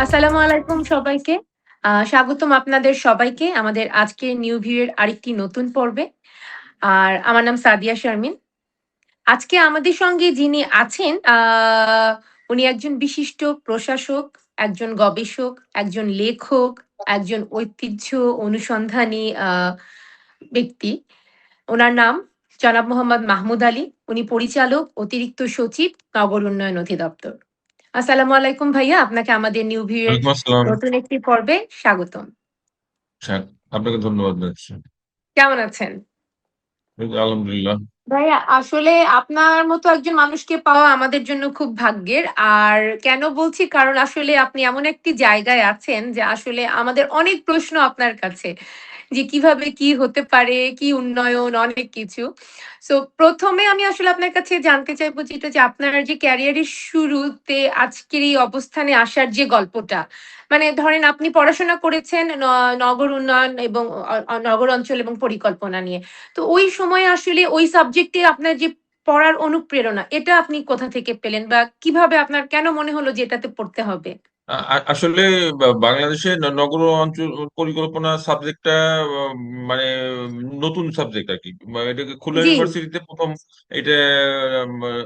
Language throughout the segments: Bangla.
আসসালামু আলাইকুম সবাইকে। স্বাগতম আপনাদের সবাইকে আমাদের আজকের নিউ ভিউ এর আরেকটি নতুন পর্বে। আর আমার নাম সাদিয়া শারমিন। আজকে আমাদের সঙ্গে যিনি আছেন উনি একজন বিশিষ্ট প্রশাসক, একজন গবেষক, একজন লেখক, একজন ঐতিহ্য অনুসন্ধানী ব্যক্তি। উনার নাম জনাব মোহাম্মদ মাহমুদ আলী। উনি পরিচালক, অতিরিক্ত সচিব, নগর উন্নয়ন অধিদপ্তর। আসসালামু আলাইকুম ভাইয়া, আপনাকে আমাদের নিউ ভিউ এর ওয়ালাইকুম আসসালাম। নতুন একটি পর্বে স্বাগতম। স্যার, আপনাকে ধন্যবাদ জানাচ্ছি। কেমন আছেন? এই যে আলহামদুলিল্লাহ। ভাইয়া আসলে আপনার মতো একজন মানুষকে পাওয়া আমাদের জন্য খুব ভাগ্যের। আর কেন বলছি? কারণ আসলে আপনি এমন একটি জায়গায় আছেন যে আসলে আমাদের অনেক প্রশ্ন আপনার কাছে। যে কিভাবে কি হতে পারে, কি উন্নয়ন, অনেক কিছু। সো ১ম এ আমি আসলে আপনার কাছে জানতে চাইবো যেটা যে আপনার যে ক্যারিয়ারের শুরুতে আজকের এই অবস্থানে আসার যে গল্পটা, মানে ধরেন আপনি পড়াশোনা করেছেন নগর উন্নয়ন এবং নগর অঞ্চল এবং পরিকল্পনা নিয়ে। তো ওই সময়ে আসলে ওই সাবজেক্টে আপনার যে পড়ার অনুপ্রেরণা, এটা আপনি কোথা থেকে পেলেন? বা কিভাবে আপনার কেন মনে হলো যে এটাতে পড়তে হবে? আসলে বাংলাদেশে নগর অঞ্চল পরিকল্পনা সাবজেক্টটা মানে নতুন সাবজেক্ট আর কি। এটাকে খুলনা জি। ইউনিভার্সিটিতে প্রথম এটা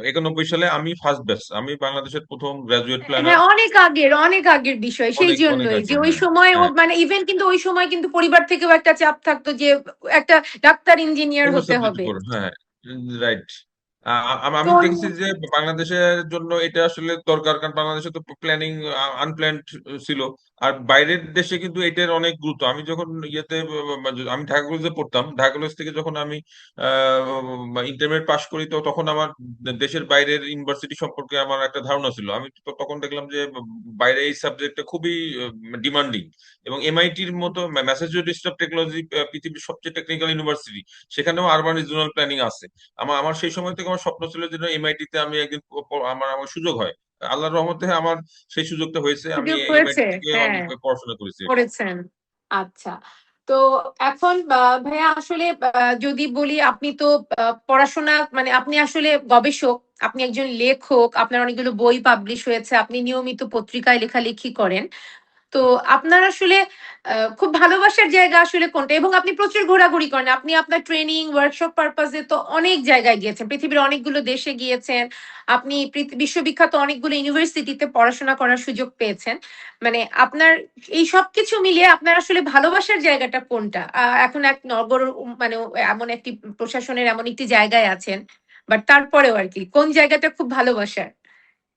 91 সালে আমি ফার্স্ট ব্যাচ, আমি বাংলাদেশের প্রথম গ্রাজুয়েট প্ল্যানার। হ্যাঁ, অনেক আগের বিষয়। অনেক অনেক সেইজন্যই যে আগে, ওই হ্যাঁ। সময় ও হ্যাঁ, মানে ইভেন কিন্তু ওই সময় কিন্তু পরিবার থেকেও একটা চাপ থাকতো যে একটা ডাক্তার, ইঞ্জিনিয়ার অন্য হতে সাবজেক্টে হবে। পড়ে, হ্যাঁ। রাইট। আমি তো দেখেছি যে বাংলাদেশের জন্য এটা আসলে দরকার, কারণ বাংলাদেশে তো প্ল্যানিং আনপ্ল্যান্ড ছিল। আর বাইরের দেশে কিন্তু এটার অনেক গুরুত্ব। আমি যখন ইয়েতে আমি ঢাকা কলেজে পড়তাম, ঢাকা কলেজ থেকে যখন আমি ইন্টারমিডিয়েট পাশ করি, তো তখন আমার দেশের বাইরের ইউনিভার্সিটি সম্পর্কে আমার একটা ধারণা ছিল। আমি তো তখন দেখলাম যে বাইরে এই সাবজেক্টটা খুবই ডিমান্ডিং। এবং এমআইটির মতো, ম্যাসাচুসেটস অফ টেকনোলজি, পৃথিবীর সবচেয়ে টেকনিক্যাল ইউনিভার্সিটি, সেখানেও আরবান রিজিওনাল প্ল্যানিং আছে। আমার আমার সেই সময় থেকে আমার স্বপ্ন ছিল যে এমআইটি তে আমি একদিন আমার আমার সুযোগ হয়। আল্লাহর রহমতে আমার সেই সুযোগটা হয়েছে। আমি সুযোগ হয়েছে? এমআইটি থেকে হ্যাঁ। পড়াশোনা করেছি। করেছেন। আচ্ছা। তো এখন ভাইয়া আসলে যদি বলি আপনি তো পড়াশোনা মানে আপনি আসলে গবেষক, আপনি একজন লেখক, আপনার অনেকগুলো বই পাবলিশ হয়েছে, আপনি নিয়মিত পত্রিকায় লেখালেখি করেন। তো আপনার আসলে খুব ভালোবাসার জায়গা আসলে কোনটা? এবং আপনি প্রচুর ঘোরাঘুরি করেন। আপনি আপনার ট্রেনিং, ওয়ার্কশপ পারপাস এ তো অনেক জায়গায় গিয়েছেন। পৃথিবীর অনেকগুলো দেশে গিয়েছেন। আপনি বিশ্ববিখ্যাত অনেকগুলো ইউনিভার্সিটিতে পড়াশোনা করার সুযোগ পেয়েছেন। মানে আপনার এই সবকিছু মিলিয়ে আপনার আসলে ভালোবাসার জায়গাটা কোনটা? এখন এক নগর মানে এমন একটি প্রশাসনের এমন একটি জায়গায় আছেন। বাট তারপরেও আরকি কোন জায়গাটা খুব ভালোবাসার?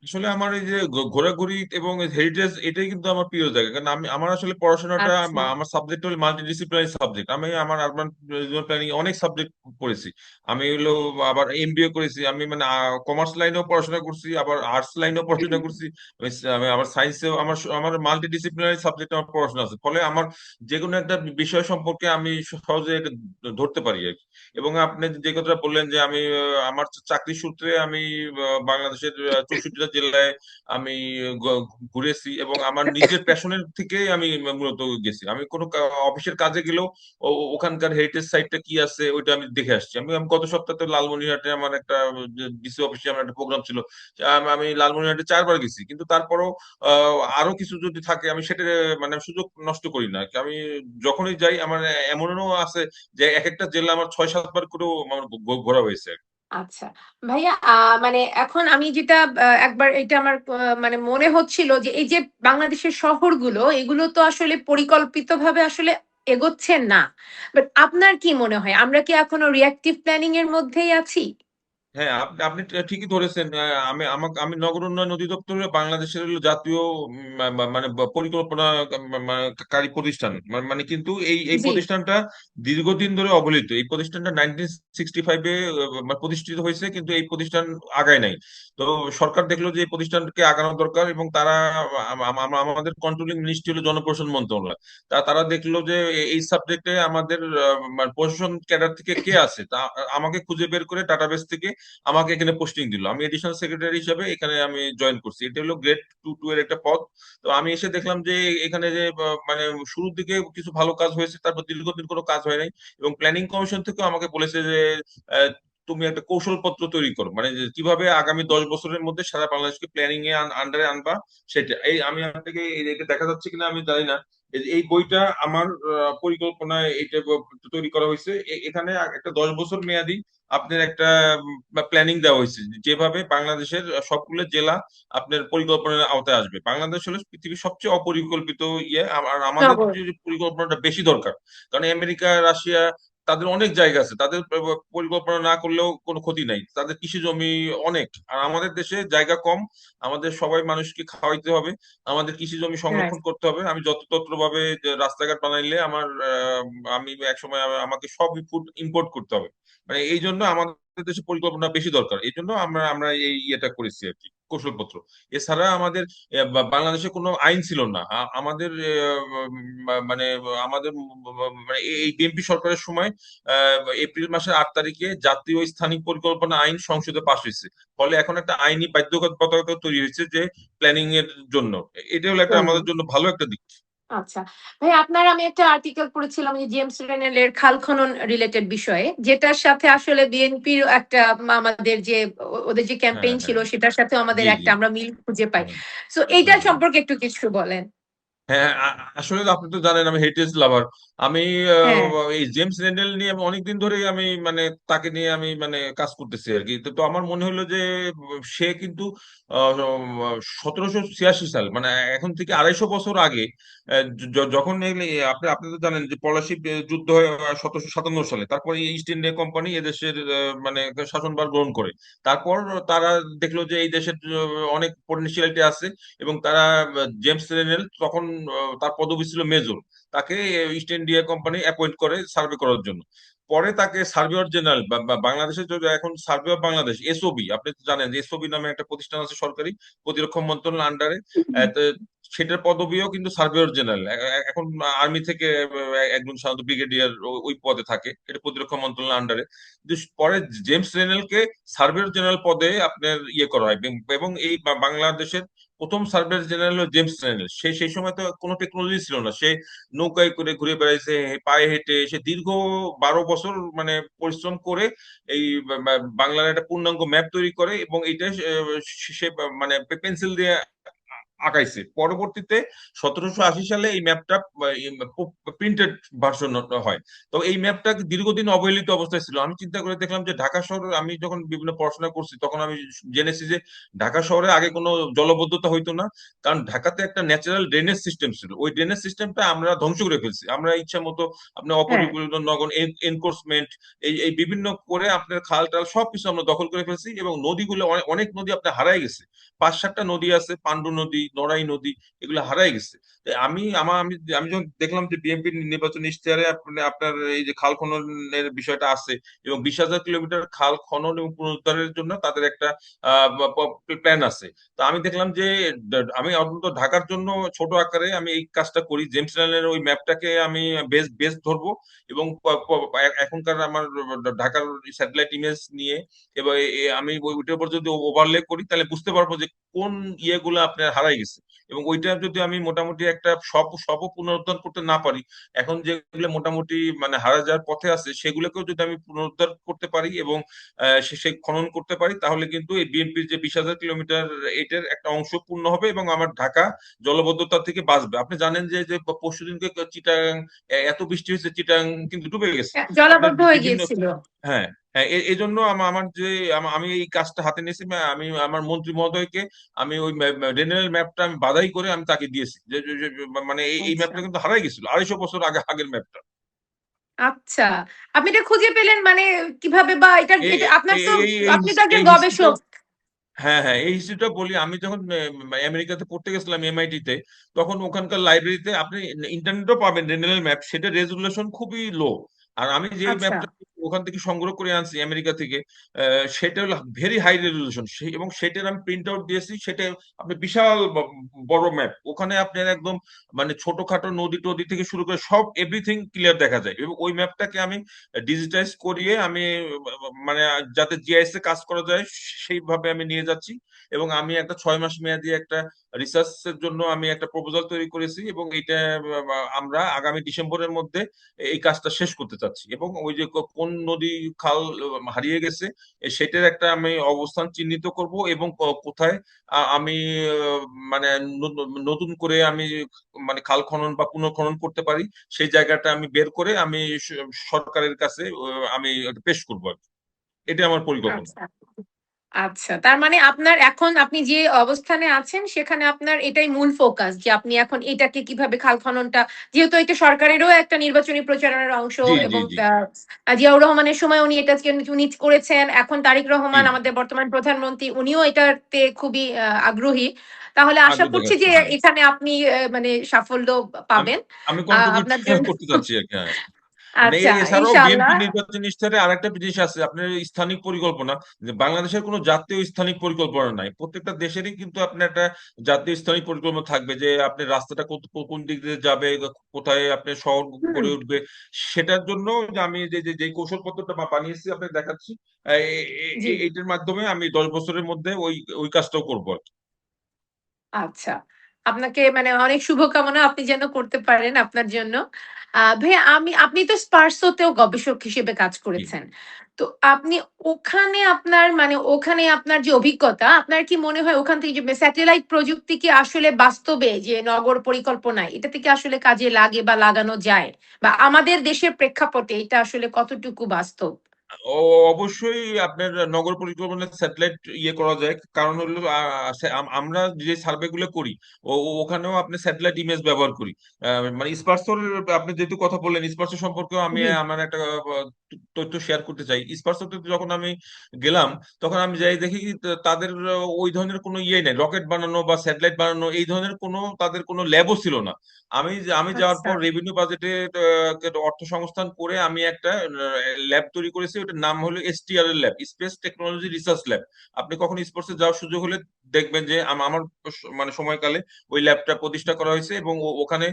আসলে আমার এই যে ঘোরাঘুরি এবং হেরিটেজ, এটাই কিন্তু আমার প্রিয় জায়গা। কারণ আমার আসলে পড়াশোনাটা, আচ্ছা। আমার সাবজেক্ট হলো মাল্টিডিসিপ্লিনারি সাবজেক্ট। আমি আমার আরবান প্ল্যানিং অনেক সাবজেক্ট পড়েছি। আমি হলো আবার এমবিএ করেছি। আমি মানে কমার্স লাইনেও পড়াশোনা করছি, আবার আর্টস লাইনেও পড়াশোনা করছি। আমি আবার সায়েন্সেও আমার আমার মাল্টিডিসিপ্লিনারি সাবজেক্ট আমার পড়াশোনা আছে। ফলে আমার যে কোনো একটা বিষয় সম্পর্কে আমি সহজে এটা ধরতে পারি আর কি। এবং আপনি যে কথাটা বললেন যে আমি আমার চাকরি সূত্রে আমি বাংলাদেশের 64টা জেলায় আমি ঘুরেছি, এবং আমার নিজের প্যাশনের থেকে আমি মূলত গেছি। আমি কোনো অফিসের কাজে গেলেও ওখানকার হেরিটেজ সাইটটা কি আছে ওইটা আমি দেখে আসছি। আমি আমি গত সপ্তাহে লালমনিরহাটে আমার একটা ডিসি অফিসে আমার একটা প্রোগ্রাম ছিল। আমি লালমনিরহাটে 4 বার গেছি, কিন্তু তারপরও আরো কিছু যদি থাকে আমি সেটা মানে সুযোগ নষ্ট করি না। আমি যখনই যাই আমার এমনও আছে যে এক একটা জেলা আমার 6-7 বার করেও আমার ঘোরা হয়েছে। আচ্ছা। ভাইয়া মানে এখন আমি যেটা একবার এটা আমার মানে মনে হচ্ছিল যে এই যে বাংলাদেশের শহরগুলো এগুলো তো আসলে পরিকল্পিতভাবে আসলে এগোচ্ছে না। বাট আপনার কি মনে হয় আমরা কি এখনো রিঅ্যাক্টিভ প্ল্যানিং এর মধ্যেই আছি? হ্যাঁ, আপনি আপনি ঠিকই ধরেছেন। আমি নগর উন্নয়ন অধিদপ্তরে বাংলাদেশের হলো জাতীয় মানে পরিকল্পনাকারী প্রতিষ্ঠান। মানে কিন্তু এই জি। প্রতিষ্ঠানটা দীর্ঘদিন ধরে অবহেলিত। এই প্রতিষ্ঠানটা 1965-এ প্রতিষ্ঠিত হয়েছে, কিন্তু এই প্রতিষ্ঠান আগায় নাই। তো সরকার দেখলো যে এই প্রতিষ্ঠানকে আগানো দরকার, এবং তারা আমাদের কন্ট্রোলিং মিনিস্ট্রি হলো জনপ্রশাসন মন্ত্রণালয়। তারা দেখলো যে এই সাবজেক্টে আমাদের প্রশাসন ক্যাডার থেকে কে আছে, তা আমাকে খুঁজে বের করে ডাটাবেস থেকে আমাকে এখানে পোস্টিং দিল। আমি এডিশনাল সেক্রেটারি হিসেবে এখানে আমি জয়েন করছি। এটা হলো গ্রেড 2 এর একটা পদ। তো আমি এসে দেখলাম যে এখানে যে মানে শুরুর দিকে কিছু ভালো কাজ হয়েছে, তারপর দীর্ঘদিন কোনো কাজ হয় নাই। এবং প্ল্যানিং কমিশন থেকেও আমাকে বলেছে যে তুমি একটা কৌশলপত্র তৈরি করো, মানে যে কিভাবে আগামী 10 বছরের মধ্যে সারা বাংলাদেশকে প্ল্যানিং এ আন্ডারে আনবা। সেটা এই আমি আপনাকে এটা দেখা যাচ্ছে কিনা আমি জানি না। এই বইটা আমার পরিকল্পনায় এটা তৈরি করা হয়েছে। এখানে একটা 10 বছর মেয়াদি আপনার একটা প্ল্যানিং দেওয়া হয়েছে, যেভাবে বাংলাদেশের সবগুলো জেলা আপনার পরিকল্পনার আওতায় আসবে। বাংলাদেশ হলো পৃথিবীর সবচেয়ে অপরিকল্পিত ইয়ে, আর আমাদের নগর। যে পরিকল্পনাটা বেশি দরকার। কারণ আমেরিকা, রাশিয়া, তাদের অনেক জায়গা আছে, তাদের পরিকল্পনা না করলেও কোনো ক্ষতি নাই, তাদের কৃষি জমি অনেক। আর আমাদের দেশে জায়গা কম, আমাদের সবাই মানুষকে খাওয়াইতে হবে, আমাদের কৃষি জমি রাইট। সংরক্ষণ করতে হবে। আমি যত্রতত্র ভাবে যে রাস্তাঘাট বানাইলে আমি একসময় আমাকে সব ফুড ইম্পোর্ট করতে হবে। মানে এই জন্য আমাদের দেশে পরিকল্পনা বেশি দরকার, এই জন্য আমরা আমরা এই ইয়েটা করেছি আর কি, কৌশলপত্র। এছাড়া আমাদের বাংলাদেশে কোনো আইন ছিল না। আমাদের মানে আমাদের মানে এই বিএনপি সরকারের সময় এপ্রিল মাসের 8 তারিখে জাতীয় স্থানিক পরিকল্পনা আইন সংসদে পাশ হয়েছে। ফলে এখন একটা আইনি বাধ্যবাধকতা তৈরি হয়েছে যে প্ল্যানিং এর জন্য। এটা হলো একটা আমাদের জন্য ভালো একটা দিক। আচ্ছা ভাই, আপনার আমি একটা আর্টিকেল পড়েছিলাম যে জেমস রেনেলের খাল খনন রিলেটেড বিষয়ে, যেটার সাথে আসলে বিএনপির একটা আমাদের যে ওদের যে হ্যাঁ, ক্যাম্পেইন ছিল হ্যাঁ। সেটার সাথে আমাদের জি, জি। একটা আমরা মিল খুঁজে পাই। হুম, সো এইটা হুম, হুম। সম্পর্কে একটু কিছু বলেন। হ্যাঁ, আসলে তো আপনি তো জানেন আমি হেরিটেজ লাভার। আমি হ্যাঁ। এই জেমস রেন্ডেল নিয়ে আমি অনেকদিন ধরেই আমি মানে তাকে নিয়ে আমি মানে কাজ করতেছি আর কি। তো আমার মনে হলো যে সে কিন্তু 1786 সাল, মানে এখন থেকে 250 বছর আগে, যখন আপনি আপনি তো জানেন যে পলাশী যুদ্ধ হয় 1757 সালে। তারপরে ইস্ট ইন্ডিয়া কোম্পানি এদেশের মানে শাসনভার গ্রহণ করে। তারপর তারা দেখলো যে এই দেশের অনেক পটেনশিয়ালিটি আছে, এবং তারা জেমস রেনেল তখন তার পদবি ছিল মেজর, তাকে ইস্ট ইন্ডিয়া কোম্পানি অ্যাপয়েন্ট করে সার্ভে করার জন্য। পরে তাকে সার্ভেয়র জেনারেল বাংলাদেশের যে এখন সার্ভে অফ বাংলাদেশ, এসওবি, আপনি তো জানেন যে এসওবি নামে একটা প্রতিষ্ঠান আছে সরকারি, প্রতিরক্ষা মন্ত্রণালয়ের আন্ডারে। সেটার পদবিও কিন্তু সার্ভেয়র জেনারেল। এখন আর্মি থেকে একজন সাধারণত ব্রিগেডিয়ার ওই পদে থাকে, এটা প্রতিরক্ষা মন্ত্রণালয়ের আন্ডারে। কিন্তু পরে জেমস রেনেলকে সার্ভেয়র জেনারেল পদে আপনার ইয়ে করা হয়, এবং এই বাংলাদেশের প্রথম সার্ভেয়ার জেনারেল জেমস রেনেল। সেই সময় তো কোনো টেকনোলজি ছিল না, সে নৌকায় করে ঘুরে বেড়াইছে, পায়ে হেঁটে, সে দীর্ঘ 12 বছর মানে পরিশ্রম করে এই বাংলার একটা পূর্ণাঙ্গ ম্যাপ তৈরি করে, এবং এইটা সে মানে পেন্সিল দিয়ে আঁকাইছে। পরবর্তীতে 1780 সালে এই ম্যাপটা প্রিন্টেড ভার্সন হয়। তো এই ম্যাপটা দীর্ঘদিন অবহেলিত অবস্থায় ছিল। আমি চিন্তা করে দেখলাম যে ঢাকা শহরে, আমি যখন বিভিন্ন পড়াশোনা করছি তখন আমি জেনেছি যে ঢাকা শহরে আগে কোনো জলবদ্ধতা হইতো না, কারণ ঢাকাতে একটা ন্যাচারাল ড্রেনেজ সিস্টেম ছিল। ওই ড্রেনেজ সিস্টেমটা আমরা ধ্বংস করে ফেলছি। আমরা ইচ্ছা মতো আপনার হ্যাঁ। অপরিকল্পিত নগর এনক্রোচমেন্ট, এই বিভিন্ন করে আপনার খাল টাল সবকিছু আমরা দখল করে ফেলছি, এবং নদীগুলো অনেক অনেক নদী আপনার হারাই গেছে। 5-7টা নদী আছে, পান্ডু নদী, নড়াই নদী, এগুলো হারাই গেছে। তো আমি যখন দেখলাম যে বিএনপি নির্বাচনী ইশতেহারে আপনার এই যে খাল খননের বিষয়টা আছে, এবং 20,000 কিলোমিটার খাল খনন এবং পুনরুদ্ধারের জন্য তাদের একটা প্ল্যান আছে। তো আমি দেখলাম যে আমি অন্তত ঢাকার জন্য ছোট আকারে আমি এই কাজটা করি, জেমস রেনের ওই ম্যাপটাকে আমি বেস বেস ধরবো, এবং এখনকার আমার ঢাকার স্যাটেলাইট ইমেজ নিয়ে, এবার আমি ওইটার উপর যদি ওভারলে করি তাহলে বুঝতে পারবো যে কোন ইয়েগুলো আপনার হারাই গেছে। এবং ওইটা যদি আমি মোটামুটি একটা সব পুনরুদ্ধার করতে না পারি, এখন যেগুলো মোটামুটি মানে হারা যাওয়ার পথে আছে সেগুলোকেও যদি আমি পুনরুদ্ধার করতে পারি এবং সে খনন করতে পারি, তাহলে কিন্তু এই বিএনপির যে 20,000 কিলোমিটার, এটার একটা অংশ পূর্ণ হবে, এবং আমার ঢাকা জলবদ্ধতা থেকে বাঁচবে। আপনি জানেন যে যে পরশুদিনকে চিটাং এত বৃষ্টি হয়েছে, চিটাং কিন্তু ডুবে গেছে। আপনার জলাবদ্ধ হয়ে বিভিন্ন, গিয়েছিল। হ্যাঁ, হ্যাঁ, এই জন্য আমার যে আমি এই কাজটা হাতে নিয়েছি, আমি আমার মন্ত্রী মহোদয়কে আমি ওই রেনারেল ম্যাপটা আমি বাধাই করে আমি তাকে দিয়েছি, মানে এই আচ্ছা। ম্যাপটা কিন্তু হারাই গেছিল 250 বছর আগে, আগের ম্যাপটা। আচ্ছা, আপনি এটা খুঁজে পেলেন মানে কিভাবে, বা এটা এই এটা আপনার তো, এই এই আপনি তো একজন এই হিস্ট্রিটা, গবেষক। হ্যাঁ, হ্যাঁ, এই হিস্ট্রিটা বলি। আমি যখন আমেরিকাতে পড়তে গেছিলাম এমআইটি তে, তখন ওখানকার লাইব্রেরিতে আপনি ইন্টারনেটও পাবেন রেনারেল ম্যাপ, সেটা রেজুলেশন খুবই লো। আর আমি যে আচ্ছা। ম্যাপটা ওখান থেকে সংগ্রহ করে আনছি আমেরিকা থেকে, সেটা হলো ভেরি হাই রেজুলেশন, এবং সেটার আমি প্রিন্ট আউট দিয়েছি। সেটা আপনি বিশাল বড় ম্যাপ, ওখানে আপনার একদম মানে ছোটখাটো নদী টদী থেকে শুরু করে সব এভরিথিং ক্লিয়ার দেখা যায়। এবং ওই ম্যাপটাকে আমি ডিজিটাইজ করিয়ে আমি মানে যাতে জিআইএস এ কাজ করা যায় সেইভাবে আমি নিয়ে যাচ্ছি। এবং আমি একটা 6 মাস মেয়াদি একটা রিসার্চের জন্য আমি একটা প্রপোজাল তৈরি করেছি, এবং এটা আমরা আগামী ডিসেম্বরের মধ্যে এই কাজটা শেষ করতে চাচ্ছি। এবং ওই যে কোন নদী খাল হারিয়ে গেছে, সেটার একটা আমি অবস্থান চিহ্নিত করব এবং কোথায় আমি মানে নতুন করে আমি মানে খাল খনন বা পুনঃখনন করতে পারি, সেই জায়গাটা আমি বের করে আমি সরকারের কাছে আমি এটা পেশ করবো আর কি। এটা আমার পরিকল্পনা। আচ্ছা। আচ্ছা, তার মানে আপনার এখন আপনি যে অবস্থানে আছেন সেখানে আপনার এটাই মূল ফোকাস যে আপনি এখন এটাকে কিভাবে খাল খননটা, যেহেতু এটা সরকারেরও একটা নির্বাচনী প্রচারণার অংশ জি জি এবং জি জিয়াউর রহমানের সময় উনি এটাকে উনি করেছেন, এখন তারেক জি রহমান আমাদের বর্তমান প্রধানমন্ত্রী উনিও এটাতে খুবই আগ্রহী। তাহলে আশা আগ্রহ করছি যে দেখাচ্ছে, হ্যাঁ। এখানে আপনি মানে সাফল্য আমি পাবেন। আমি কন্ট্রিবিউট আপনার জন্য করতে চাচ্ছি আর কি, হ্যাঁ। মানে আচ্ছা, এছাড়াও ইনশাআল্লাহ। বিএনপি নির্বাচনী ইশতেহারে আরেকটা জিনিস আছে, আপনার স্থানিক পরিকল্পনা, যে বাংলাদেশের কোনো জাতীয় স্থানিক পরিকল্পনা নাই। প্রত্যেকটা দেশেরই কিন্তু আপনার একটা জাতীয় স্থানিক পরিকল্পনা থাকবে, যে আপনি রাস্তাটা কোন দিক দিয়ে যাবে, কোথায় আপনি শহর হুম, গড়ে উঠবে। সেটার জন্য যে আমি যে কৌশলপত্রটা বানিয়েছি আপনাকে দেখাচ্ছি, জি। এইটার মাধ্যমে আমি 10 বছরের মধ্যে ওই ওই কাজটাও করবো আর কি। আচ্ছা। আপনাকে মানে অনেক শুভকামনা আপনি যেন করতে পারেন আপনার জন্য। ভাইয়া আপনি তো স্পারসোতেও গবেষক হিসেবে কাজ জি। করেছেন। তো আপনি ওখানে আপনার মানে ওখানে আপনার যে অভিজ্ঞতা, আপনার কি মনে হয় ওখান থেকে যে স্যাটেলাইট প্রযুক্তি কি আসলে বাস্তবে যে নগর পরিকল্পনায় এটাতে কি আসলে কাজে লাগে বা লাগানো যায়? বা আমাদের দেশের প্রেক্ষাপটে এটা আসলে কতটুকু বাস্তব? অবশ্যই আপনার নগর পরিকল্পনার স্যাটেলাইট ইয়ে করা যায়, কারণ হলো আমরা যে সার্ভে গুলো করি ওখানেও আপনি স্যাটেলাইট ইমেজ ব্যবহার করি। মানে স্পার্সোর আপনি যেহেতু কথা বললেন, স্পার্সো সম্পর্কেও আমি জি, আমার একটা তথ্য শেয়ার করতে চাই। স্পার্সোতে যখন আমি গেলাম, তখন আমি যাই দেখি কি তাদের ওই ধরনের কোনো ইয়ে নেই, রকেট বানানো বা স্যাটেলাইট বানানো এই ধরনের কোনো তাদের কোনো ল্যাবও ছিল না। আমি যাওয়ার আচ্ছা, পর রেভিনিউ বাজেটে অর্থ সংস্থান করে আমি একটা ল্যাব তৈরি করেছি, ওটার নাম হলো এসটিআর এর lab, space technology research lab. আপনি কখন স্পোর্টসে যাওয়ার সুযোগ হলে দেখবেন যে আমার মানে সময়কালে ওই ল্যাবটা প্রতিষ্ঠা করা হয়েছে, এবং ওখানে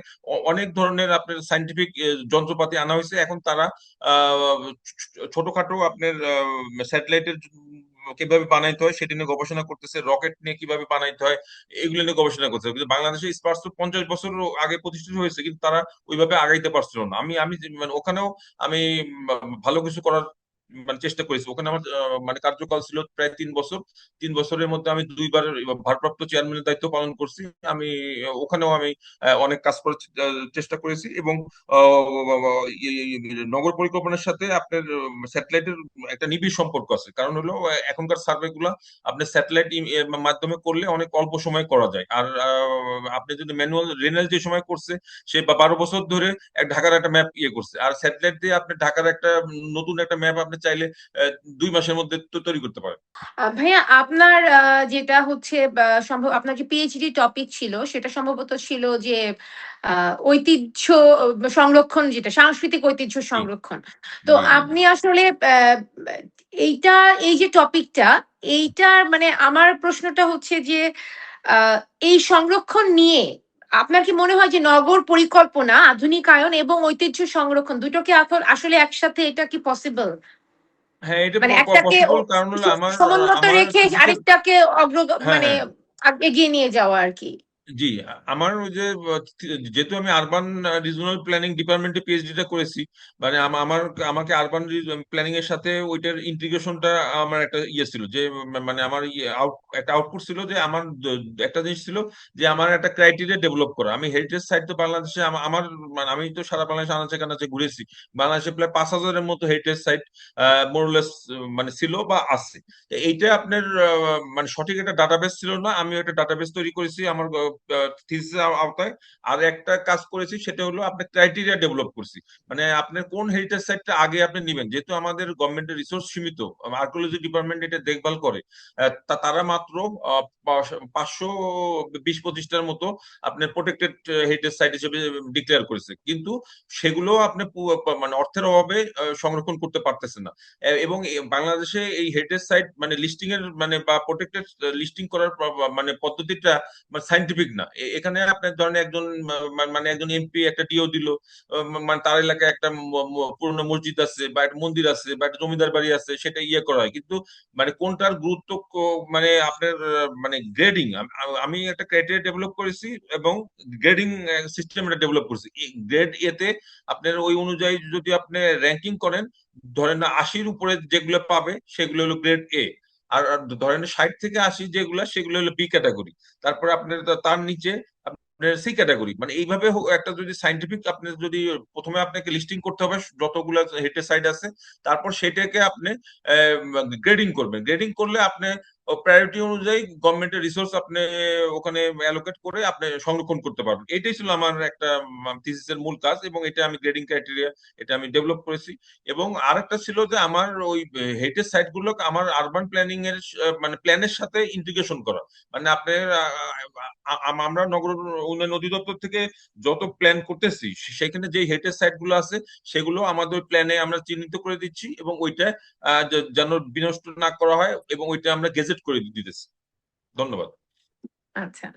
অনেক ধরনের আপনার সাইন্টিফিক যন্ত্রপাতি আনা হয়েছে। এখন তারা ছোটখাটো আপনার স্যাটেলাইটের কিভাবে বানাইতে হয় সেটা নিয়ে গবেষণা করতেছে, রকেট নিয়ে কিভাবে বানাইতে হয় এগুলো নিয়ে গবেষণা করতেছে। কিন্তু বাংলাদেশে স্পার্স তো 50 বছর আগে প্রতিষ্ঠিত হয়েছে, কিন্তু তারা ওইভাবে আগাইতে পারছিল না। আমি আমি মানে ওখানেও আমি ভালো কিছু করার মানে চেষ্টা করেছি। ওখানে আমার মানে কার্যকাল ছিল প্রায় 3 বছর। 3 বছরের মধ্যে আমি 2বার ভারপ্রাপ্ত চেয়ারম্যানের দায়িত্ব পালন করছি। আমি ওখানেও আমি অনেক কাজ করার চেষ্টা করেছি, এবং নগর পরিকল্পনার সাথে আপনার স্যাটেলাইটের একটা নিবিড় সম্পর্ক আছে। কারণ হলো এখনকার সার্ভে গুলা আপনি স্যাটেলাইট মাধ্যমে করলে অনেক অল্প সময় করা যায়। আর আপনি যদি ম্যানুয়াল রেনেল যে সময় করছে, সে 12 বছর ধরে ঢাকার একটা ম্যাপ ইয়ে করছে। আর স্যাটেলাইট দিয়ে আপনি ঢাকার একটা নতুন একটা ম্যাপ আপনি চাইলে 2 মাসের মধ্যে তৈরি করতে পারেন। ভাইয়া আপনার যেটা হচ্ছে বা আপনার যে পিএইচডি টপিক ছিল সেটা সম্ভবত ছিল যে ঐতিহ্য সংরক্ষণ, যেটা সাংস্কৃতিক ঐতিহ্য জি সংরক্ষণ। তো জি জি জি। আপনি আসলে এইটা এই যে টপিকটা এইটার মানে আমার প্রশ্নটা হচ্ছে যে আহ, এই সংরক্ষণ নিয়ে আপনার কি মনে হয় যে নগর পরিকল্পনা, আধুনিকায়ন এবং ঐতিহ্য সংরক্ষণ দুটোকে আসলে একসাথে এটা কি পসিবল? হ্যাঁ, এটা মানে একটাকে পসিবল, কারণ হলো আমার সমুন্নত আমার রেখে থিসিসের, আরেকটাকে হ্যাঁ মানে হ্যাঁ এগিয়ে নিয়ে যাওয়া আরকি। জি, আমার ওই যে যেহেতু আমি আরবান রিজনাল প্ল্যানিং ডিপার্টমেন্টে পিএইচডি টা করেছি, মানে আমাকে আরবান প্ল্যানিং এর সাথে ওইটার ইন্টিগ্রেশনটা আমার একটা ইয়ে ছিল, যে মানে আমার একটা আউটপুট ছিল, যে আমার একটা জিনিস ছিল যে আমার একটা ক্রাইটেরিয়া ডেভেলপ করা। আমি হেরিটেজ সাইট তো বাংলাদেশে আমার মানে আমি তো সারা বাংলাদেশে আনাচে কানাচে ঘুরেছি। বাংলাদেশে প্রায় 5,000-এর মতো হেরিটেজ সাইট মোরলেস মানে ছিল বা আছে। তো এইটা আপনার মানে সঠিক একটা ডাটাবেস ছিল না। আমি একটা ডাটাবেস তৈরি করেছি আমার থিসিসের আওতায়। আর একটা কাজ করেছি, সেটা হলো আপনার ক্রাইটেরিয়া ডেভেলপ করছি। মানে আপনার কোন হেরিটেজ সাইটটা আগে আপনি নিবেন, যেহেতু আমাদের গভর্নমেন্টের রিসোর্স সীমিত, আর্কিওলজি ডিপার্টমেন্ট এটা দেখভাল করে। তারা মাত্র 520-25টার মতো আপনার প্রোটেক্টেড হেরিটেজ সাইট হিসেবে ডিক্লেয়ার করেছে, কিন্তু সেগুলো আপনি মানে অর্থের অভাবে সংরক্ষণ করতে পারতেছে না। এবং বাংলাদেশে এই হেরিটেজ সাইট মানে লিস্টিং এর মানে বা প্রোটেক্টেড লিস্টিং করার মানে পদ্ধতিটা মানে সাইন্টিফিক সাইন্টিফিক না। এখানে আপনার ধরেন একজন মানে একজন এমপি একটা ডিও দিল, মানে তার এলাকায় একটা পুরনো মসজিদ আছে বা একটা মন্দির আছে বা একটা জমিদার বাড়ি আছে, সেটা ইয়ে করা হয়। কিন্তু মানে কোনটার গুরুত্ব মানে আপনার মানে গ্রেডিং, আমি একটা ক্রাইটেরিয়া ডেভেলপ করেছি এবং গ্রেডিং সিস্টেম এটা ডেভেলপ করছি। গ্রেড এতে আপনার ওই অনুযায়ী যদি আপনি র্যাঙ্কিং করেন, ধরেন 80-র উপরে যেগুলো পাবে সেগুলো হলো গ্রেড এ। আর ধরেন 60 থেকে 80 যেগুলো, সেগুলো হলো বি ক্যাটাগরি। তারপরে আপনার তার নিচে আপনার সি ক্যাটাগরি। মানে এইভাবে একটা যদি সাইন্টিফিক, আপনি যদি প্রথমে আপনাকে লিস্টিং করতে হবে যতগুলো হেটের সাইড আছে, তারপর সেটাকে আপনি গ্রেডিং করবেন। গ্রেডিং করলে আপনি প্রায়োরিটি অনুযায়ী গভর্নমেন্টের রিসোর্স আপনি ওখানে অ্যালোকেট করে আপনি সংরক্ষণ করতে পারবেন। এটাই ছিল আমার একটা থিসিসের মূল কাজ, এবং এটা আমি গ্রেডিং ক্রাইটেরিয়া এটা আমি ডেভেলপ করেছি। এবং আরেকটা ছিল যে আমার ওই হেরিটেজ সাইট গুলো আমার আরবান প্ল্যানিং এর মানে প্ল্যানের সাথে ইন্টিগ্রেশন করা। মানে আপনার আমরা নগর উন্নয়ন অধিদপ্তর থেকে যত প্ল্যান করতেছি, সেখানে যে হেরিটেজ সাইট গুলো আছে সেগুলো আমাদের প্ল্যানে আমরা চিহ্নিত করে দিচ্ছি, এবং ওইটা যেন বিনষ্ট না করা হয়, এবং ওইটা আমরা গেজেট করে দিতেছি। ধন্যবাদ। আচ্ছা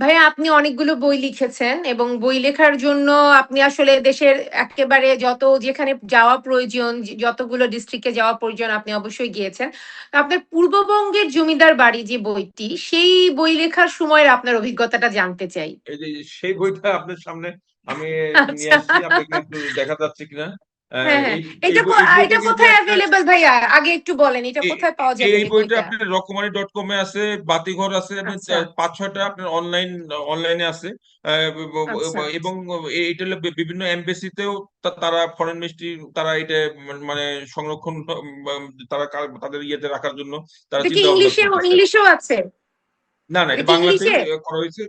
ভাইয়া, আপনি অনেকগুলো বই লিখেছেন এবং বই লেখার জন্য আপনি আসলে দেশের একেবারে যত যেখানে যাওয়া প্রয়োজন, যতগুলো ডিস্ট্রিক্টে যাওয়া প্রয়োজন আপনি অবশ্যই গিয়েছেন। তো আপনার পূর্ববঙ্গের জমিদার বাড়ি যে বইটি, সেই বই লেখার সময়ের আপনার অভিজ্ঞতাটা জানতে চাই। এই যে সেই বইটা আপনার সামনে আমি নিয়ে আচ্ছা, আসছি, আপনাকে একটু দেখা যাচ্ছে কিনা। হ্যাঁ হ্যাঁ, এই এটা এই বইটা এটা কিন্তু কোথায় একটা, অ্যাভেলেবল ভাইয়া? আগে একটু বলেন এটা এই কোথায় পাওয়া যাবে এই এই বইটা বইটা? আপনার রকমারি.com-এ আছে, বাতিঘর আছে, এবং আচ্ছা 5-6টা আপনার অনলাইনে আছে। আচ্ছা এবং এইটা হলো বিভিন্ন এমবেসিতেও তারা ফরেন মিনিস্ট্রি তারা এটা মানে সংরক্ষণ তারা তাদের ইয়েতে রাখার জন্য তারা এটা কি চিন্তা ভাবনা করতেছে। ইংলিশেও আছে? না না, এটা এটা কি বাংলাতেই ইংলিশে? করা হয়েছে।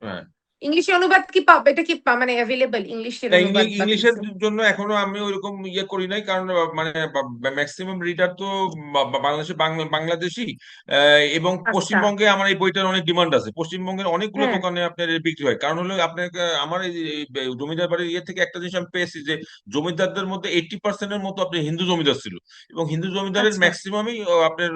হ্যাঁ, ইংলিশে অনুবাদ কি পাবে? এটা কি মানে অ্যাভেলেবল ইংলিশের না, অনুবাদ বা ইংলিশের কিছু? জন্য এখনো আমি ওইরকম ইয়ে করি নাই, কারণ মানে ম্যাক্সিমাম রিডার তো বাংলাদেশে বাংলাদেশি। এবং আচ্ছা পশ্চিমবঙ্গে আমার এই বইটার অনেক ডিমান্ড আছে। পশ্চিমবঙ্গের অনেকগুলো হ্যাঁ দোকানে আপনার এর বিক্রি হয়। কারণ হলো আপনার আমার এই জমিদার বাড়ির ইয়ে থেকে একটা জিনিস আমি পেয়েছি, যে জমিদারদের মধ্যে 80%-এর মতো আপনি হিন্দু জমিদার ছিল, এবং হিন্দু জমিদারের আচ্ছা ম্যাক্সিমামই আপনার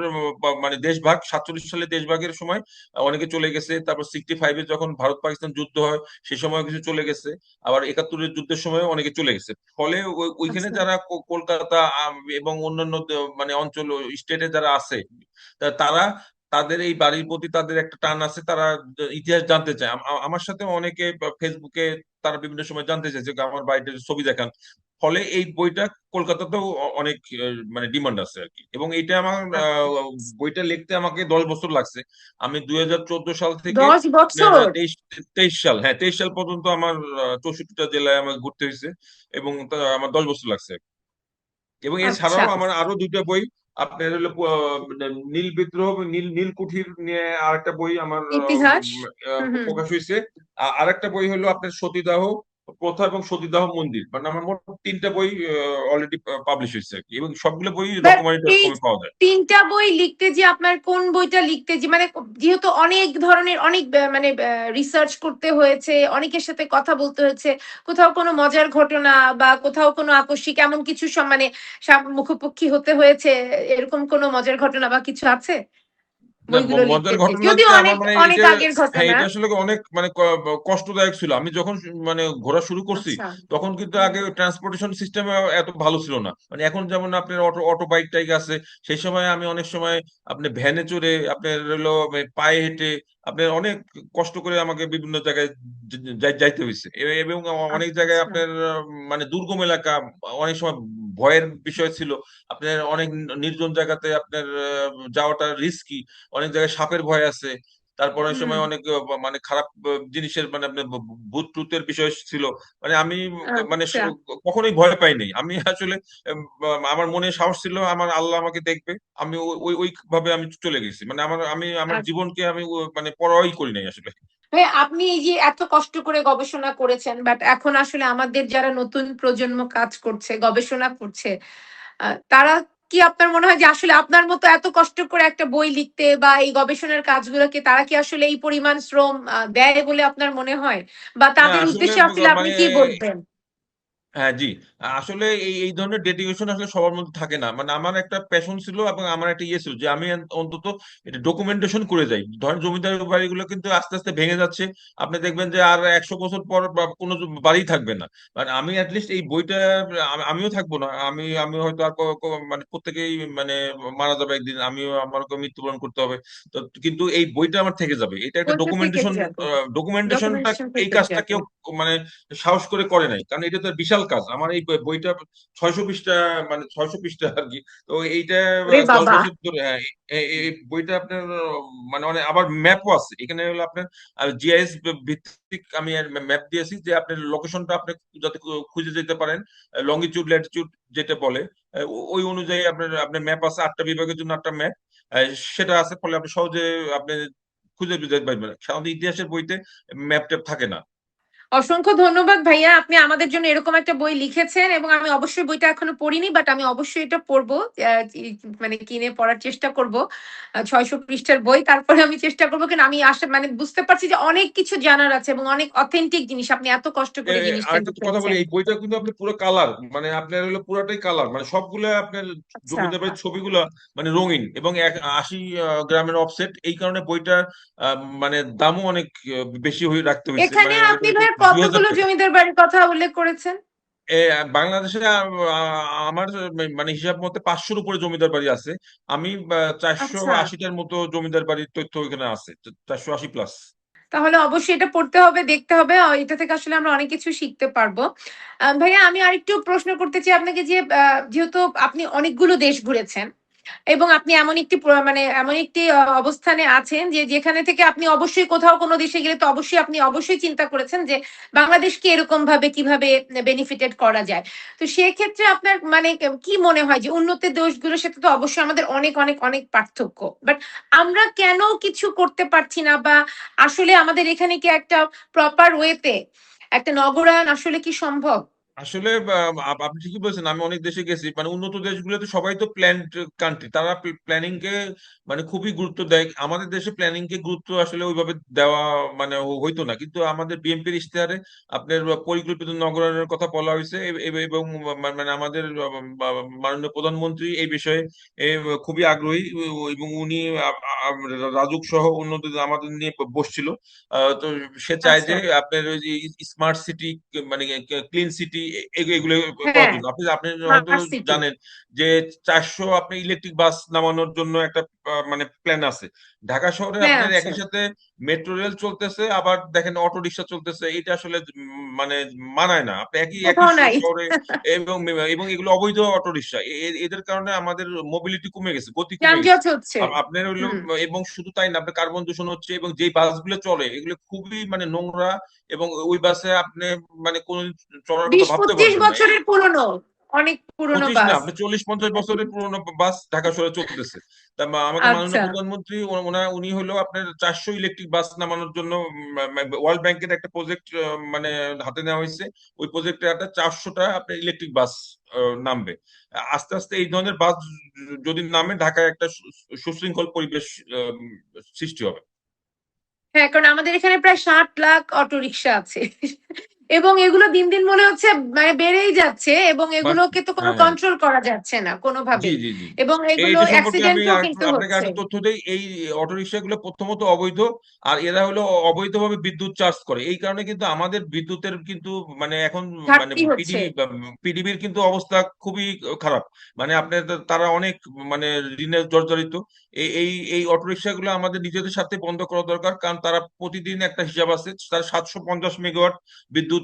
মানে দেশভাগ 47 সালে দেশভাগের সময় অনেকে চলে গেছে। তারপর 65-এ যখন ভারত পাকিস্তান যুদ্ধ হয় সে সময় কিছু চলে গেছে। আবার 71-এর যুদ্ধের সময় অনেকে চলে গেছে। ফলে ওইখানে আচ্ছা যারা কলকাতা এবং অন্যান্য মানে অঞ্চল স্টেটে যারা আছে, তারা তাদের এই বাড়ির প্রতি তাদের একটা টান আছে। তারা ইতিহাস জানতে চায়। আমার সাথে অনেকে ফেসবুকে তারা বিভিন্ন সময় জানতে চাইছে যে আমার বাড়িটার ছবি দেখান। ফলে এই বইটা কলকাতাতেও অনেক মানে ডিমান্ড আছে আর কি। এবং এইটা আমার আচ্ছা বইটা লিখতে আমাকে 10 বছর লাগছে। আমি 2014 সাল থেকে 10 বছর? 23 সাল, হ্যাঁ 23 সাল পর্যন্ত আমার 64টা জেলায় আমাকে ঘুরতে হয়েছে, এবং আমার 10 বছর লাগছে। এবং আচ্ছা এছাড়াও আমার আরো দুইটা বই আপনার হলো নীল বিদ্রোহ, নীল কুঠির নিয়ে আরেকটা বই আমার ইতিহাস। হুম। প্রকাশ হয়েছে। আরেকটা বই হলো আপনার সতীদাহ প্রথা এবং সতীদাহ মন্দির। মানে আমার মোট 3টা বই অলরেডি পাবলিশ হয়েছে আর কি, এবং সবগুলো বই বাট রকমারি এই .com-এ পাওয়া যায়। 3টা বই লিখতে যে আপনার কোন বইটা লিখতে যে মানে যেহেতু অনেক ধরনের অনেক মানে রিসার্চ করতে হয়েছে, অনেকের সাথে কথা বলতে হয়েছে, কোথাও কোনো মজার ঘটনা বা কোথাও কোনো আকস্মিক এমন কিছু মানে মুখোমুখি হতে হয়েছে, এরকম কোনো মজার ঘটনা বা কিছু আছে না, বইগুলো লিখতে মজার যে? ঘটনা যদিও হচ্ছে আমার অনেক মানে অনেক এটা, আগের হ্যাঁ ঘটনা। এটা আসলে অনেক মানে কষ্টদায়ক ছিল। আমি যখন মানে ঘোরা শুরু করছি, আচ্ছা তখন কিন্তু আগে ট্রান্সপোর্টেশন সিস্টেম এত ভালো ছিল না। মানে এখন যেমন আপনার অটো অটো বাইক টাইক আছে, সেই সময় আমি অনেক সময় আপনি ভ্যানে চড়ে, আপনার হলো পায়ে হেঁটে, আপনার অনেক কষ্ট করে আমাকে বিভিন্ন জায়গায় যাইতে হয়েছে। এবং অনেক জায়গায় আচ্ছা আপনার মানে দুর্গম এলাকা, অনেক সময় ভয়ের বিষয় ছিল। আপনার অনেক নির্জন জায়গাতে আপনার যাওয়াটা রিস্কি। অনেক জায়গায় সাপের ভয় আছে। তারপর অনেক হুম সময় অনেক মানে খারাপ জিনিসের মানে আপনার ভূত টুতের বিষয় ছিল। মানে আমি মানে আচ্ছা কখনোই ভয় পাই নাই। আমি আসলে আমার মনে সাহস ছিল, আমার আল্লাহ আমাকে দেখবে। আমি ওই ভাবে আমি চলে গেছি। মানে আমার আচ্ছা জীবনকে আমি মানে পরোয়াই করি নাই আসলে। ভাই, আপনি এই যে এত কষ্ট করে গবেষণা করেছেন, বাট এখন আসলে আমাদের যারা নতুন প্রজন্ম কাজ করছে, গবেষণা করছে, তারা কি আপনার মনে হয় যে আসলে আপনার মতো এত কষ্ট করে একটা বই লিখতে বা এই গবেষণার কাজগুলোকে তারা কি আসলে এই পরিমাণ শ্রম দেয় বলে আপনার মনে হয়? বা না তাদের আসলে উদ্দেশ্যে আসলে আপনি মানে কি বলবেন? হ্যাঁ জি, আসলে এই এই ধরনের ডেডিকেশন আসলে সবার মধ্যে থাকে না। মানে আমার একটা প্যাশন ছিল এবং আমার একটা ইয়ে ছিল যে আমি অন্তত এটা ডকুমেন্টেশন করে যাই। ধরেন জমিদার বাড়িগুলো কিন্তু আস্তে আস্তে ভেঙে যাচ্ছে, আপনি দেখবেন যে আর 100 বছর পর কোনো বাড়ি থাকবে না। মানে আমি অ্যাটলিস্ট এই বইটা, আমিও থাকবো না, আমি হয়তো আর মানে প্রত্যেকেই মানে মারা যাবে একদিন, আমিও আমাকে মৃত্যুবরণ করতে হবে। তো কিন্তু এই বইটা আমার থেকে যাবে, এটা একটা বইটা থেকে ডকুমেন্টেশন। যাবে, ডকুমেন্টেশনটা ডকুমেন্টেশন এই থেকে কাজটা যাবে। কেউ মানে সাহস করে নাই, কারণ এটা তো বিশাল কাজ। আমার এই বইটা 600 পৃষ্ঠা, মানে 600 পৃষ্ঠা আর কি। তো এইটা ওরে 10 বাবা! বছর ধরে, হ্যাঁ, এই বইটা আপনার মানে অনেক আবার ম্যাপও আছে এখানে, হলো আপনার জিআইএস ভিত্তিক আমি ম্যাপ দিয়েছি যে আপনার লোকেশনটা আপনি যাতে খুঁজে যেতে পারেন, লঙ্গিটিউড ল্যাটিটিউড যেটা বলে, ওই অনুযায়ী আপনার আপনার ম্যাপ আছে, 8টা বিভাগের জন্য 8টা ম্যাপ সেটা আছে, ফলে আপনি সহজে আপনি খুঁজে যেতে পারবেন। সাধারণত ইতিহাসের বইতে ম্যাপ ট্যাপ থাকে না। অসংখ্য ধন্যবাদ ভাইয়া, আপনি আমাদের জন্য এরকম একটা বই লিখেছেন এবং আমি অবশ্যই বইটা এখনো পড়িনি, বাট আমি অবশ্যই এটা পড়বো। মানে কিনে পড়ার চেষ্টা করব। 600 পৃষ্ঠার বই, তারপরে আমি চেষ্টা করবো, কিন্তু আমি আসলে মানে বুঝতে পারছি যে অনেক কিছু জানার আছে এবং অনেক অথেন্টিক জিনিস আপনি এত কষ্ট করে জিনিসটা আরেকটা কথা বলি, লিখেছেন। এই বইটা কিন্তু আপনি পুরো কালার, মানে আপনার হলো পুরাটাই কালার, মানে সবগুলো আপনার আচ্ছা, জমিদার বাড়ির ছবিগুলো মানে রঙিন এবং 80 গ্রামের অফসেট। এই কারণে বইটা মানে দামও অনেক বেশি হয়ে রাখতে হয়েছে, এখানে মানে আপনি এটা ভাইয়া 2000 কতগুলো টাকা। জমিদার বাড়ির কথা উল্লেখ করেছেন? বাংলাদেশে আমার মানে হিসাব মতে 500-র উপরে জমিদার বাড়ি আছে। আমি চারশো আচ্ছা, আশিটার মতো জমিদার বাড়ির তথ্য এখানে আছে, 480+। তাহলে অবশ্যই এটা পড়তে হবে, দেখতে হবে। এটা থেকে আসলে আমরা অনেক কিছু শিখতে পারবো। ভাইয়া আমি আরেকটু প্রশ্ন করতে চাই আপনাকে যে যেহেতু আপনি অনেকগুলো দেশ ঘুরেছেন এবং আপনি এমন একটি মানে এমন একটি অবস্থানে আছেন যে যেখানে থেকে আপনি অবশ্যই কোথাও কোনো দেশে গেলে তো অবশ্যই আপনি অবশ্যই চিন্তা করেছেন যে বাংলাদেশকে এরকম ভাবে কিভাবে বেনিফিটেড করা যায়। তো সেক্ষেত্রে আপনার মানে কি মনে হয় যে উন্নত দেশগুলোর সাথে তো অবশ্যই আমাদের অনেক অনেক অনেক পার্থক্য। বাট আমরা কেন কিছু করতে পারছি না, বা আসলে আমাদের এখানে কি একটা প্রপার ওয়েতে একটা নগরায়ন আসলে কি সম্ভব? আসলে আপনি ঠিকই বলছেন, আমি অনেক দেশে গেছি, মানে উন্নত দেশগুলোতে সবাই তো প্ল্যান্ড কান্ট্রি, তারা প্ল্যানিং কে মানে খুবই গুরুত্ব দেয়। আমাদের দেশে প্ল্যানিং কে গুরুত্ব আসলে ওইভাবে দেওয়া মানে হইতো না, কিন্তু আমাদের বিএনপির ইশতেহারে আপনার পরিকল্পিত নগরায়নের কথা বলা হয়েছে এবং মানে আমাদের মাননীয় প্রধানমন্ত্রী এই বিষয়ে এ, খুবই আগ্রহী, এবং উনি রাজুক সহ অন্যদের আমাদের নিয়ে বসছিল। তো সে চায় যে আচ্ছা, আপনার ওই যে স্মার্ট সিটি, মানে ক্লিন সিটি, এগুলো করার হ্যাঁ, জন্য আপনি আপনি হয়তো স্মার্ট সিটি। জানেন যে 400 আপনি ইলেকট্রিক বাস নামানোর জন্য একটা মানে প্ল্যান আছে। ঢাকা শহরে হ্যাঁ, আপনার আছে। একই সাথে মেট্রো রেল চলতেছে, আবার দেখেন অটো রিক্সা চলতেছে। এটা আসলে মানে মানায় না, আপনি একই একই কোথাও নাই। শহরে। এবং এবং এগুলো অবৈধ অটো রিক্সা, এদের কারণে আমাদের মোবিলিটি কমে গেছে, গতি কমে গেছে। যানজট হচ্ছে। আপনার হইলো, হুম। এবং শুধু তাই না, আপনার কার্বন দূষণ হচ্ছে, এবং যেই বাসগুলো চলে এগুলো খুবই মানে নোংরা, এবং ওই বাসে আপনি মানে কোন চলার কথা ভাবতে ২০-২৫ পারবেন না। এই বছরের পুরনো, অনেক পুরনো 25 না, বাস। আপনি 40-50 বছরের পুরোনো বাস ঢাকা শহরে চলতেছে। তা আমাদের মাননীয় আচ্ছা, প্রধানমন্ত্রী উনি হলো আপনার 400 ইলেকট্রিক বাস নামানোর জন্য ওয়ার্ল্ড ব্যাংকের একটা প্রজেক্ট মানে হাতে নেওয়া হয়েছে। ওই প্রজেক্টে আপনার 400টা আপনার ইলেকট্রিক বাস নামবে। আস্তে আস্তে এই ধরনের বাস যদি নামে, ঢাকায় একটা সুশৃঙ্খল পরিবেশ সৃষ্টি হবে। হ্যাঁ, কারণ আমাদের এখানে প্রায় 60 লাখ অটোরিকশা আছে। এবং এগুলো দিন দিন মনে হচ্ছে মানে বেড়েই যাচ্ছে এবং বাট এগুলোকে তো কোনো হ্যাঁ, হ্যাঁ, কন্ট্রোল করা যাচ্ছে না জি কোনোভাবেই। জি জি, এবং এগুলো এইটা সম্পর্কে আমি অ্যাক্সিডেন্টও কিন্তু আপনাকে হচ্ছে। একটা তথ্য দেই। এই অটোরিকশা গুলো প্রথমত অবৈধ, আর এরা হলো অবৈধভাবে বিদ্যুৎ চার্জ করে। এই কারণে কিন্তু আমাদের বিদ্যুতের কিন্তু মানে এখন মানে ঘাটতি হচ্ছে। পিডিবির কিন্তু অবস্থা খুবই খারাপ। মানে আপনার তারা অনেক মানে ঋণে জর্জরিত। এই এই এই অটোরিকশা গুলো আমাদের নিজেদের সাথে বন্ধ করা দরকার, কারণ তারা প্রতিদিন একটা হিসাব আছে, তারা 750 মেগাওয়াট বিদ্যুৎ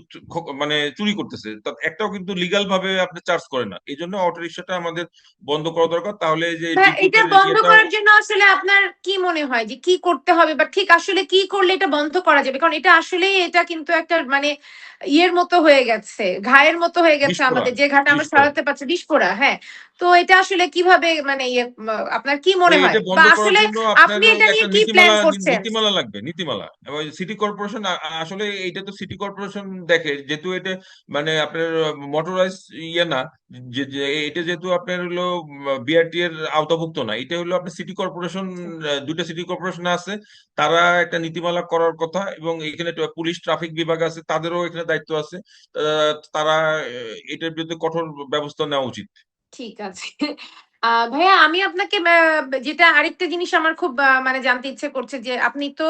মানে চুরি করতেছে, তা একটাও কিন্তু লিগাল ভাবে আপনি চার্জ করে না। এই জন্য অটোরিকশাটা আমাদের বন্ধ করা দরকার, তাহলে এই যে ভাইয়া এটা বিদ্যুতের বন্ধ ইয়েটাও। করার জন্য আসলে আপনার কি মনে হয় যে কি করতে হবে, বা ঠিক আসলে কি করলে এটা বন্ধ করা যাবে? কারণ এটা আসলেই এটা কিন্তু একটা মানে ইয়ের মতো হয়ে গেছে, ঘায়ের মতো হয়ে গেছে বিস্ফোরা আমাদের, যে ঘাটা আমরা বিস্ফোরা সারাতে পারছি, বিস্ফোরা। হ্যাঁ। তো এটা আসলে কিভাবে মানে ইয়ে আপনার কি মনে হয়, এটা বা বন্ধ করার আসলে জন্য আপনার আপনি এটা নিয়ে একটা কি প্ল্যান নীতিমালা, করছেন? নীতিমালা লাগবে, নীতিমালা। এবং সিটি কর্পোরেশন আসলে এইটা তো সিটি কর্পোরেশন দেখে, যেহেতু এটা মানে আপনার মোটরাইজ ইয়ে না, যে এটা যেহেতু আপনার হলো বিআরটি এর আওতাভুক্ত না, এটা হলো আপনার সিটি কর্পোরেশন। আচ্ছা, দুইটা সিটি কর্পোরেশন আছে, তারা একটা নীতিমালা করার কথা, এবং এখানে পুলিশ ট্রাফিক বিভাগ আছে, তাদেরও এখানে দায়িত্ব আছে, তারা এটার বিরুদ্ধে কঠোর ব্যবস্থা নেওয়া উচিত। ঠিক আছে। ভাইয়া আমি আপনাকে যেটা আরেকটা জিনিস আমার খুব মানে জানতে ইচ্ছে করছে যে আপনি তো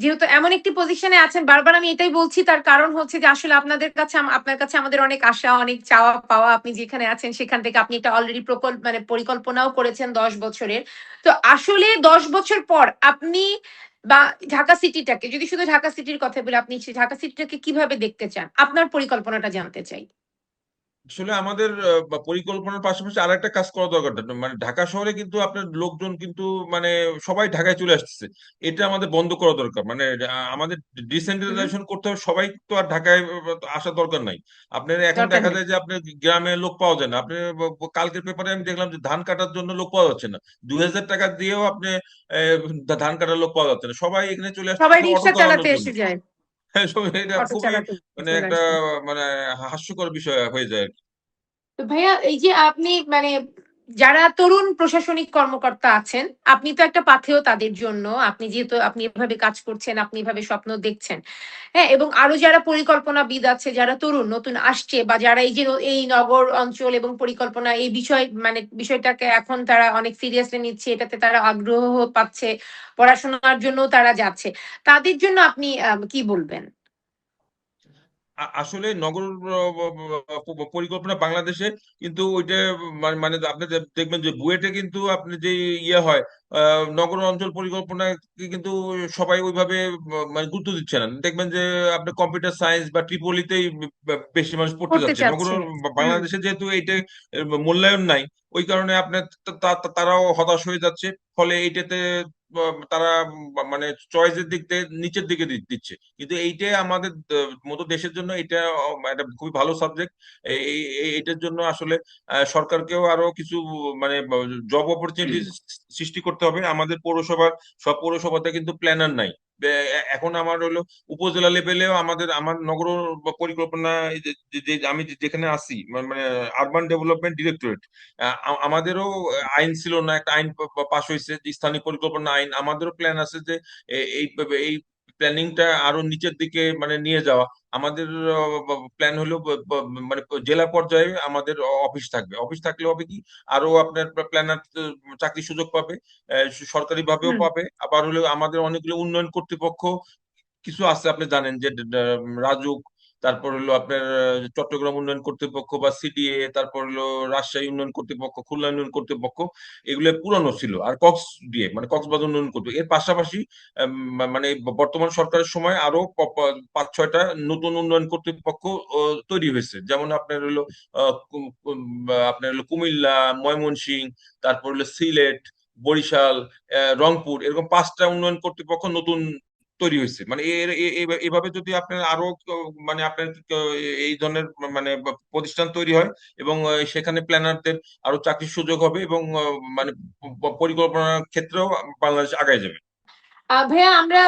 যেহেতু এমন একটি পজিশনে আছেন, বারবার আমি এটাই বলছি, তার কারণ হচ্ছে যে আসলে আপনাদের কাছে আপনার কাছে আমাদের অনেক আশা, অনেক চাওয়া পাওয়া। আপনি যেখানে আছেন সেখান থেকে আপনি একটা অলরেডি মানে পরিকল্পনাও করেছেন 10 বছরের। তো আসলে 10 বছর পর আপনি বা ঢাকা সিটিটাকে, যদি শুধু ঢাকা সিটির কথা বলি, আপনি সেই ঢাকা সিটিটাকে কিভাবে দেখতে চান? আপনার পরিকল্পনাটা জানতে চাই। আসলে আমাদের পরিকল্পনার পাশাপাশি আরেকটা কাজ করা দরকার। মানে ঢাকা শহরে কিন্তু আপনার লোকজন কিন্তু মানে সবাই ঢাকায় চলে আসতেছে, এটা আমাদের বন্ধ করা দরকার। মানে আমাদের হুম, ডিসেন্ট্রালাইজেশন করতে হবে, সবাই তো আর ঢাকায় আসার দরকার নাই। আপনার এখন দরকার দেখা নেই। যায় যে আপনার গ্রামে লোক পাওয়া যায় না। আপনি কালকের পেপারে আমি দেখলাম যে ধান কাটার জন্য লোক পাওয়া যাচ্ছে না, 2,000 টাকা দিয়েও আপনি ধান কাটার লোক পাওয়া যাচ্ছে না, সবাই এখানে চলে সবাই আসতেছে অটো রিক্সা চালানোর চালাতে জন্য। এসে যায়। এটা অটো খুবই চালাতে মানে চলে একটা আসে। মানে হাস্যকর বিষয় হয়ে যায়। তো ভাইয়া এই যে আপনি মানে যারা তরুণ প্রশাসনিক কর্মকর্তা আছেন, আপনি তো একটা পাথেয় তাদের জন্য। আপনি যেহেতু আপনি এভাবে কাজ করছেন, আপনি এভাবে স্বপ্ন দেখছেন। হ্যাঁ? এবং আরো যারা পরিকল্পনাবিদ আছে, যারা তরুণ নতুন আসছে বা যারা এই যে এই নগর অঞ্চল এবং পরিকল্পনা এই বিষয় মানে বিষয়টাকে এখন তারা অনেক সিরিয়াসলি নিচ্ছে, এটাতে তারা আগ্রহ পাচ্ছে, পড়াশোনার জন্য তারা যাচ্ছে। তাদের জন্য আপনি কি বলবেন? আসলে নগর পরিকল্পনা বাংলাদেশে কিন্তু ওইটা মানে আপনি দেখবেন যে বুয়েটে কিন্তু আপনি যে ইয়ে হয়, নগর অঞ্চল পরিকল্পনা কিন্তু সবাই ওইভাবে মানে গুরুত্ব দিচ্ছে না। দেখবেন যে আপনি কম্পিউটার সায়েন্স বা ট্রিপলিতেই বেশি মানুষ পড়তে করতে যাচ্ছে। নগর চাচ্ছে। হুম, বাংলাদেশে যেহেতু এইটা মূল্যায়ন নাই, ওই কারণে আপনার তারাও হতাশ হয়ে যাচ্ছে। ফলে এইটাতে তারা মানে চয়েসের দিক থেকে নিচের দিকে দিচ্ছে। কিন্তু এইটাই আমাদের মতো দেশের জন্য এটা একটা খুবই ভালো সাবজেক্ট। এইটার জন্য আসলে সরকারকেও আরো কিছু মানে জব অপরচুনিটি সৃষ্টি করতে হবে। আমাদের পৌরসভার সব পৌরসভাতে কিন্তু প্ল্যানার নাই। এখন আমার হলো উপজেলা লেভেলেও আমার নগর পরিকল্পনা এই আমি যেখানে আছি, মানে আরবান ডেভেলপমেন্ট ডিরেক্টরেট, আমাদেরও আইন ছিল না, একটা আইন পাশ হয়েছে যে স্থানীয় পরিকল্পনা আইন। আমাদেরও প্ল্যান আছে যে এই এই প্ল্যানিংটা আরো নিচের দিকে মানে নিয়ে যাওয়া। আমাদের প্ল্যান হলো মানে জেলা পর্যায়ে আমাদের অফিস থাকবে। অফিস থাকলে হবে কি, আরো আপনার প্ল্যানার চাকরির সুযোগ পাবে, সরকারি ভাবেও হুম, পাবে। আবার হলো আমাদের অনেকগুলো উন্নয়ন কর্তৃপক্ষ কিছু আছে, আপনি জানেন যে রাজুক, তারপর হলো আপনার চট্টগ্রাম উন্নয়ন কর্তৃপক্ষ বা সিডিএ, তারপর হলো রাজশাহী উন্নয়ন কর্তৃপক্ষ, খুলনা উন্নয়ন কর্তৃপক্ষ, এগুলো পুরানো ছিল। আর কক্স দিয়ে মানে কক্সবাজার উন্নয়ন কর্তৃপক্ষ, এর পাশাপাশি মানে বর্তমান সরকারের সময় আরো 5-6টা নতুন উন্নয়ন কর্তৃপক্ষ তৈরি হয়েছে। যেমন আপনার হলো আপনার হলো কুমিল্লা, ময়মনসিংহ, তারপর হলো সিলেট, বরিশাল, রংপুর, এরকম 5টা উন্নয়ন কর্তৃপক্ষ নতুন তৈরি হয়েছে। মানে এভাবে যদি আপনার আরো মানে আপনার এই ধরনের মানে প্রতিষ্ঠান তৈরি হয়, এবং সেখানে প্ল্যানারদের আরো চাকরির সুযোগ হবে, এবং মানে পরিকল্পনার ক্ষেত্রেও বাংলাদেশ আগায় যাবে। ভাইয়া আমরা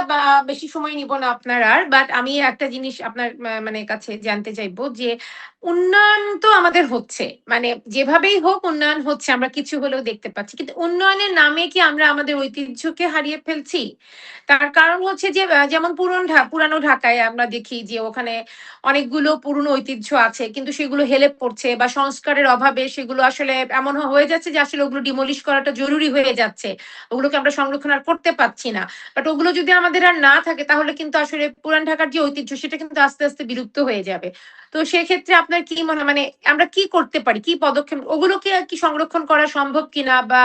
বেশি সময় নিব না আপনার আর। বাট আমি একটা জিনিস আপনার মানে কাছে জানতে চাইবো যে, উন্নয়ন তো আমাদের হচ্ছে। মানে যেভাবেই হোক উন্নয়ন হচ্ছে, আমরা কিছু হলেও দেখতে পাচ্ছি। কিন্তু উন্নয়নের নামে কি আমরা আমাদের ঐতিহ্যকে হারিয়ে ফেলছি? তার কারণ হচ্ছে যে যেমন পুরানো ঢাকায় আমরা দেখি যে ওখানে অনেকগুলো পুরনো ঐতিহ্য আছে। কিন্তু সেগুলো হেলে পড়ছে বা সংস্কারের অভাবে সেগুলো আসলে এমন হয়ে যাচ্ছে যে আসলে ওগুলো ডিমলিশ করাটা জরুরি হয়ে যাচ্ছে। ওগুলোকে আমরা সংরক্ষণ আর করতে পারছি না। বাট ওগুলো যদি আমাদের আর না থাকে তাহলে কিন্তু আসলে পুরান ঢাকার যে ঐতিহ্য সেটা কিন্তু আস্তে, আস্তে বিলুপ্ত হয়ে যাবে। তো সেক্ষেত্রে আপনার কি মনে হয় মানে আমরা কি করতে পারি? কি পদক্ষেপ ওগুলোকে কি সংরক্ষণ করা সম্ভব কিনা? বা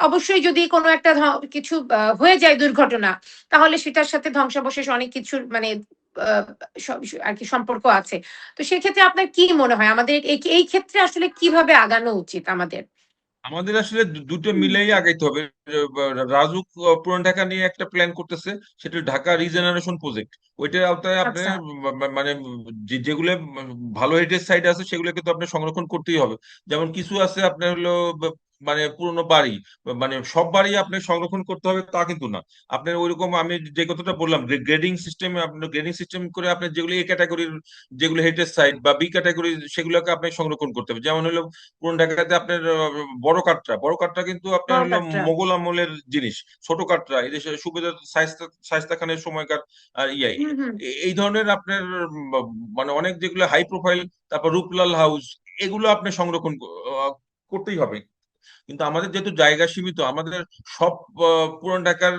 অবশ্যই যদি কোনো একটা কিছু হয়ে যায় দুর্ঘটনা, তাহলে সেটার সাথে ধ্বংসাবশেষ অনেক কিছুর মানে আ আরকি সম্পর্ক আছে। তো সেক্ষেত্রে আপনার কি মনে হয় আমাদের এই ক্ষেত্রে আসলে কিভাবে আগানো উচিত আমাদের? আমাদের আসলে দুটো মিলেই আগাইতে হবে। রাজুক পুরান ঢাকা নিয়ে একটা প্ল্যান করতেছে, সেটা ঢাকা রিজেনারেশন প্রজেক্ট। ওইটার আওতায় আপনি আচ্ছা, মানে যেগুলো ভালো হেরিটেজ সাইট আছে সেগুলোকে তো আপনার সংরক্ষণ করতেই হবে। যেমন কিছু আছে আপনার হলো মানে পুরনো বাড়ি, মানে সব বাড়ি আপনি সংরক্ষণ করতে হবে তা কিন্তু না। আপনার ওইরকম আমি যে কথাটা বললাম, গ্রেডিং সিস্টেম, আপনার গ্রেডিং সিস্টেম করে আপনি যেগুলো এ ক্যাটাগরির, যেগুলো হেরিটেজ সাইট বা বি ক্যাটাগরি, সেগুলোকে আপনি সংরক্ষণ করতে হবে। যেমন হলো পুরান ঢাকাতে আপনার বড় কাটরা কিন্তু আপনার বড় হলো কাটরা। মোগল আমলের জিনিস, ছোট কাটরা, এই দেশে সুবেদার শায়েস্তা খানের সময়কার ইয়ে, হুম হুম। এই ধরনের আপনার মানে অনেক যেগুলো হাই প্রোফাইল, তারপর রূপলাল হাউস, এগুলো আপনি সংরক্ষণ করতেই হবে। কিন্তু আমাদের যেহেতু জায়গা সীমিত, আমাদের সব পুরান ঢাকার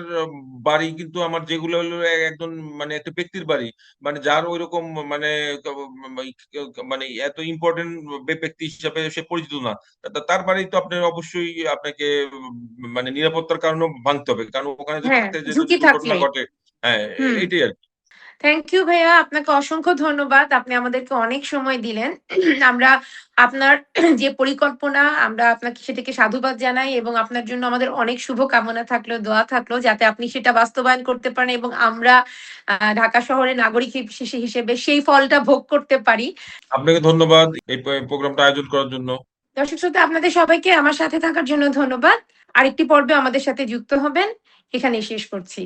বাড়ি কিন্তু আমার যেগুলো হলো একজন মানে একটা ব্যক্তির বাড়ি, মানে যার ওইরকম মানে মানে এত ইম্পর্টেন্ট ব্যক্তি হিসাবে সে পরিচিত না, তার বাড়ি তো আপনার অবশ্যই আপনাকে মানে নিরাপত্তার কারণে ভাঙতে হবে, কারণ ওখানে যদি হ্যাঁ, থাকতে যে যদি ঝুঁকি দুর্ঘটনা থাকলে। ঘটে। হ্যাঁ, হুম। এইটাই আর কি। থ্যাংক ইউ ভাইয়া, আপনাকে অসংখ্য ধন্যবাদ, আপনি আমাদেরকে অনেক সময় দিলেন। আমরা আপনার যে পরিকল্পনা, আমরা আপনাকে সেটাকে সাধুবাদ জানাই এবং আপনার জন্য আমাদের অনেক শুভ কামনা থাকলো, দোয়া থাকলো যাতে আপনি সেটা বাস্তবায়ন করতে পারেন এবং আমরা ঢাকা শহরের নাগরিক হিসেবে সেই ফলটা ভোগ করতে পারি। আপনাকে ধন্যবাদ এই প্রোগ্রামটা আয়োজন করার জন্য। দর্শক শ্রোতা, আপনাদের সবাইকে আমার সাথে থাকার জন্য ধন্যবাদ। আরেকটি পর্বে আমাদের সাথে যুক্ত হবেন। এখানেই শেষ করছি।